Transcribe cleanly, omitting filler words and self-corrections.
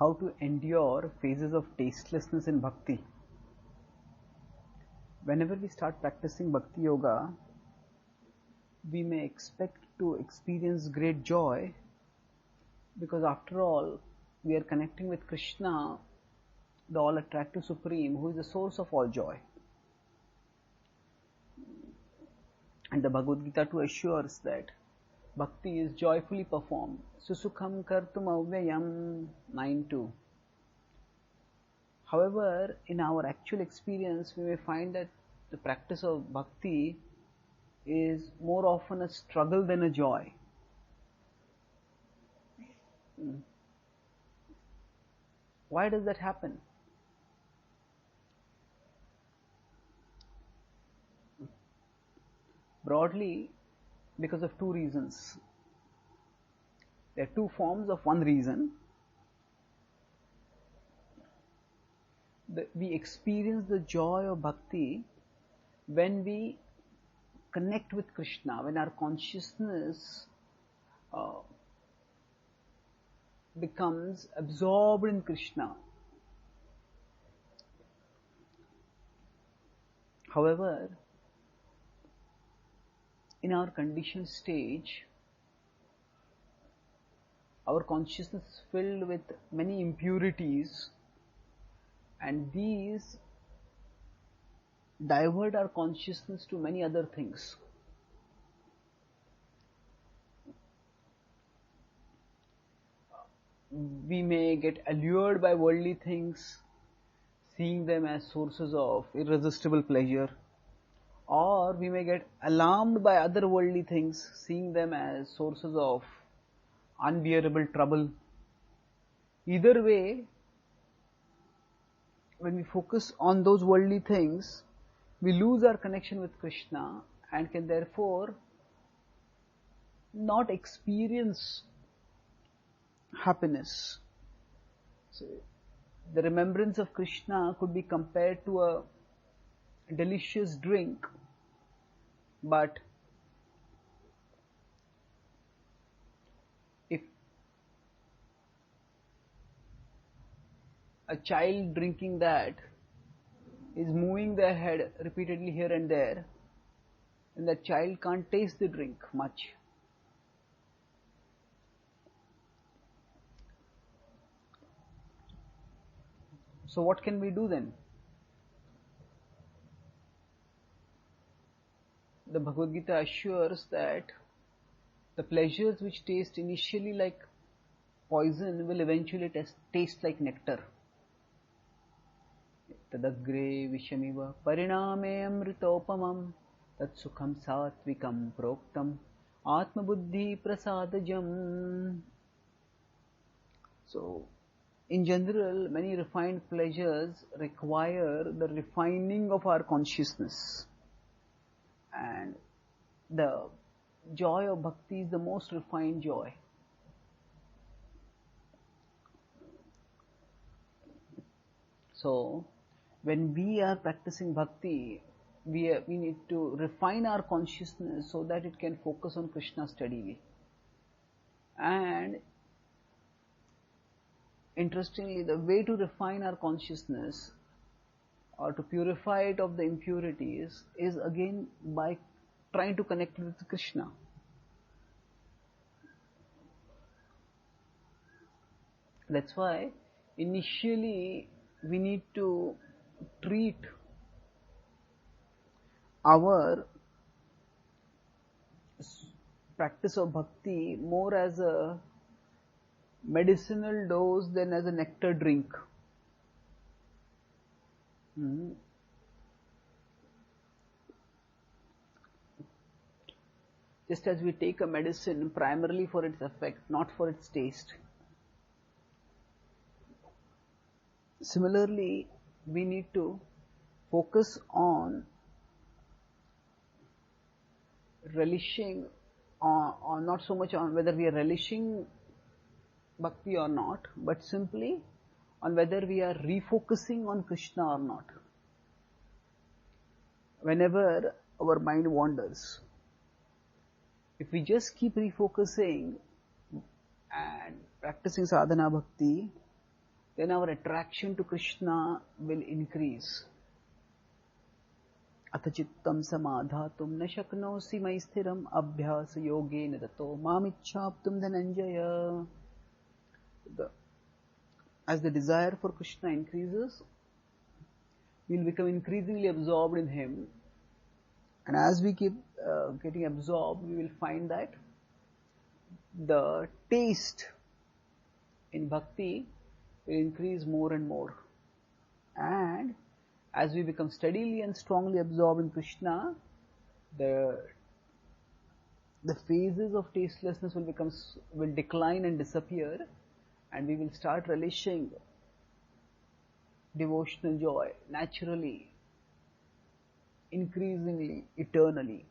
how to endure phases of tastelessness in bhakti. Whenever we start practicing bhakti yoga, we may expect to experience great joy, because after all, we are connecting with Krishna, the all-attractive Supreme, who is the source of all joy. And the Bhagavad-gita too assures that bhakti is joyfully performed. Susukham kartum avyayam 9.2. However, in our actual experience, we may find that the practice of bhakti is more often a struggle than a joy. Why does that happen? Broadly, because of two reasons. There are two forms of one reason. We experience the joy of bhakti when we connect with Krishna, when our consciousness becomes absorbed in Krishna. However, in our conditioned stage, our consciousness is filled with many impurities, and these divert our consciousness to many other things. We may get allured by worldly things, seeing them as sources of irresistible pleasure, or we may get alarmed by other worldly things, seeing them as sources of unbearable trouble. Either way, when we focus on those worldly things, we lose our connection with Krishna and can therefore not experience happiness. So, the remembrance of Krishna could be compared to a delicious drink, but if a child drinking that is moving their head repeatedly here and there, then that child can't taste the drink much. So what can we do then? The Bhagavad-gita assures that the pleasures which taste initially like poison will eventually taste like nectar. Tadagre vishamiva pariname amritopamam tat sukham satvikam proktam atma buddhi prasadajam. So, in general, many refined pleasures require the refining of our consciousness, and the joy of bhakti is the most refined joy. So, when we are practicing bhakti, we need to refine our consciousness so that it can focus on Krishna steadily. And interestingly, the way to refine our consciousness or to purify it of the impurities is again by trying to connect with Krishna. That's why initially we need to treat our practice of bhakti more as a medicinal dose than as a nectar drink. Just as we take a medicine primarily for its effect, not for its taste. Similarly, we need to focus on relishing, on not so much on whether we are relishing bhakti or not, but simply on whether we are refocusing on Krishna or not. Whenever our mind wanders, if we just keep refocusing and practicing sadhana bhakti, then our attraction to Krishna will increase. Athachittam samadhatum na shaknosi maisthiram abhyasa yogena tato mamichhaptum dhananjaya. As the desire for Krishna increases, we will become increasingly absorbed in Him. And as we keep getting absorbed, we will find that the taste in Bhakti will increase more and more. And as we become steadily and strongly absorbed in Krishna, the phases of tastelessness will decline and disappear, and we will start relishing devotional joy naturally, increasingly, eternally.